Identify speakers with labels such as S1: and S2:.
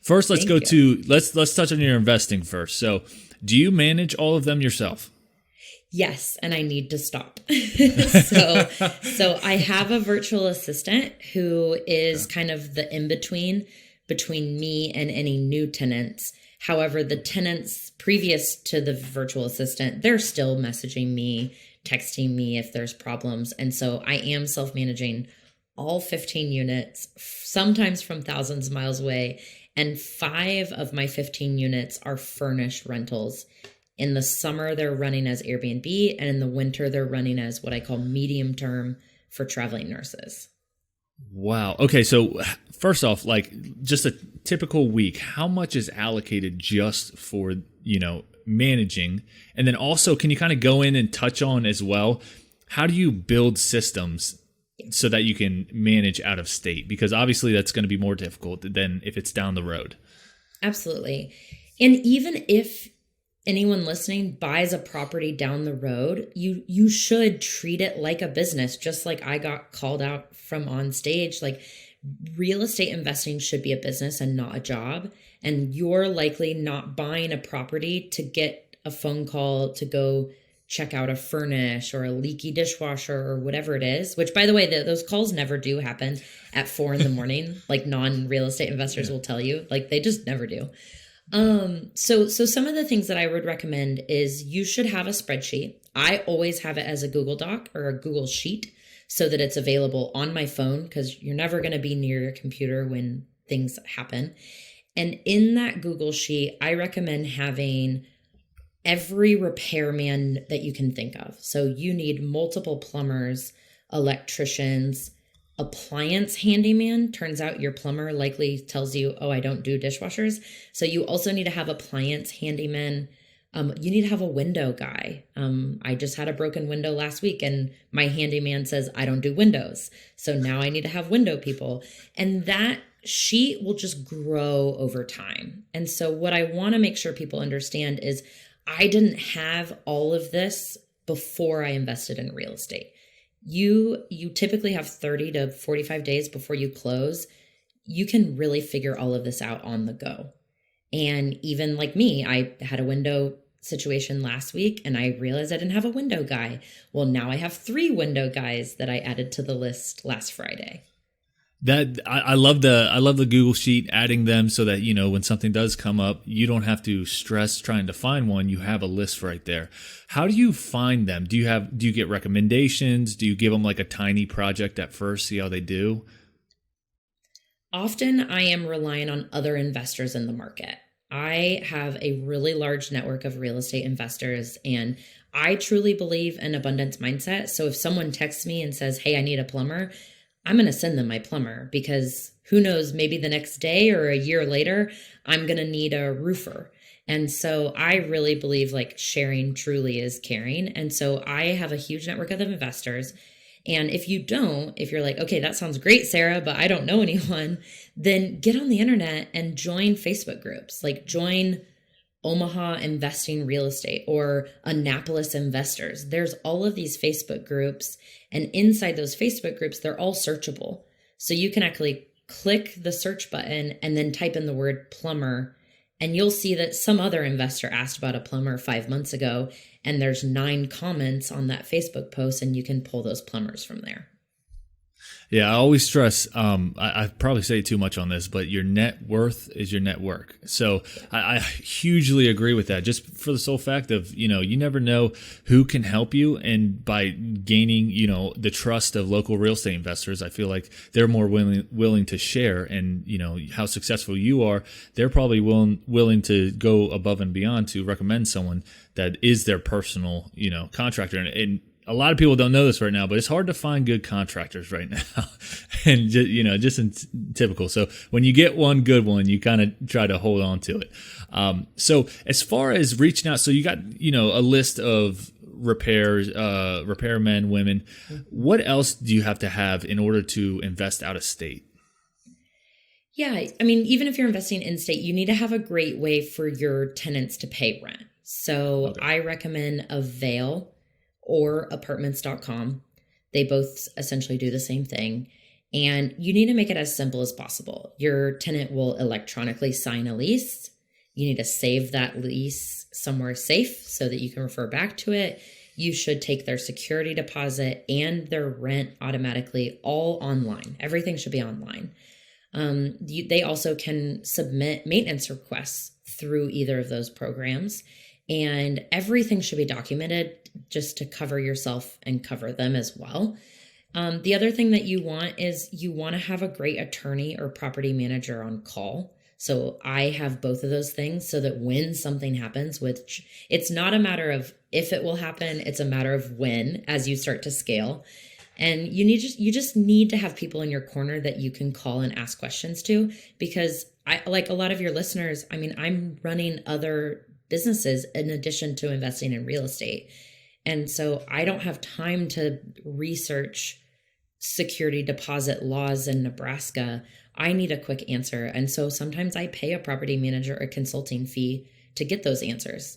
S1: First, let's
S2: Thank
S1: go
S2: you.
S1: to let's touch on your investing first. So, do you manage all of them yourself?
S2: Yes, and I need to stop. So I have a virtual assistant who is kind of the between me and any new tenants. However, the tenants previous to the virtual assistant, they're still messaging me, texting me if there's problems. And so I am self-managing all 15 units, sometimes from thousands of miles away. And 5 of my 15 units are furnished rentals. In the summer, they're running as Airbnb, and in the winter, they're running as what I call medium term for traveling nurses.
S1: Wow. Okay. So first off, like just a typical week, how much is allocated just for, managing? And then also, can you kind of go in and touch on as well, how do you build systems so that you can manage out of state? Because obviously that's going to be more difficult than if it's down the road.
S2: Absolutely. And even if anyone listening buys a property down the road, you should treat it like a business, just like I got called out from on stage. Like, real estate investing should be a business and not a job. And you're likely not buying a property to get a phone call to go check out a furnish or a leaky dishwasher or whatever it is, which, by the way, those calls never do happen at 4 a.m. Like non-real estate investors will tell you, like they just never do. So some of the things that I would recommend is you should have a spreadsheet. I always have it as a Google Doc or a Google Sheet so that it's available on my phone, because you're never going to be near your computer when things happen. And in that Google Sheet, I recommend having every repairman that you can think of. So you need multiple plumbers, electricians, appliance handyman. Turns out your plumber likely tells you, oh, I don't do dishwashers. So you also need to have appliance handyman. You need to have a window guy. I just had a broken window last week and my handyman says, I don't do windows. So now I need to have window people. And that sheet will just grow over time. And so what I want to make sure people understand is I didn't have all of this before I invested in real estate. You typically have 30 to 45 days before you close. You can really figure all of this out on the go. And even like me, I had a window situation last week and I realized I didn't have a window guy. Well, now I have 3 window guys that I added to the list last Friday.
S1: That I love the Google Sheet, adding them so that, when something does come up, you don't have to stress trying to find one. You have a list right there. How do you find them? Do you get recommendations? Do you give them like a tiny project at first, see how they do?
S2: Often I am relying on other investors in the market. I have a really large network of real estate investors, and I truly believe in abundance mindset. So if someone texts me and says, hey, I need a plumber, I'm going to send them my plumber, because who knows, maybe the next day or a year later, I'm going to need a roofer. And so I really believe like sharing truly is caring. And so I have a huge network of investors. And if you're like, okay, that sounds great, Sarah, but I don't know anyone, then get on the internet and join Facebook groups, like join Omaha Investing Real Estate or Annapolis Investors. There's all of these Facebook groups, and inside those Facebook groups, they're all searchable. So you can actually click the search button and then type in the word plumber, and you'll see that some other investor asked about a plumber 5 months ago, and there's 9 comments on that Facebook post, and you can pull those plumbers from there.
S1: Yeah, I always stress, I probably say too much on this, but your net worth is your net work. So I hugely agree with that, just for the sole fact of, you never know who can help you. And by gaining, the trust of local real estate investors, I feel like they're more willing to share. And, how successful you are, they're probably willing to go above and beyond to recommend someone that is their personal, contractor. And a lot of people don't know this right now, but it's hard to find good contractors right now. And, just in typical. So when you get one good one, you kind of try to hold on to it. So as far as reaching out, so you got, a list of repairmen, women. What else do you have to have in order to invest out of state?
S2: Yeah, I mean, even if you're investing in state, you need to have a great way for your tenants to pay rent. So okay. I recommend Avail or apartments.com. They both essentially do the same thing. And you need to make it as simple as possible. Your tenant will electronically sign a lease. You need to save that lease somewhere safe so that you can refer back to it. You should take their security deposit and their rent automatically all online. Everything should be online. They also can submit maintenance requests through either of those programs, and everything should be documented just to cover yourself and cover them as well. The other thing that you want is you want to have a great attorney or property manager on call. So I have both of those things so that when something happens, which it's not a matter of if it will happen, it's a matter of when as you start to scale. And you just need to have people in your corner that you can call and ask questions to, because I, like a lot of your listeners, I mean, I'm running other businesses in addition to investing in real estate. And so I don't have time to research security deposit laws in Nebraska. I need a quick answer. And so sometimes I pay a property manager a consulting fee to get those answers.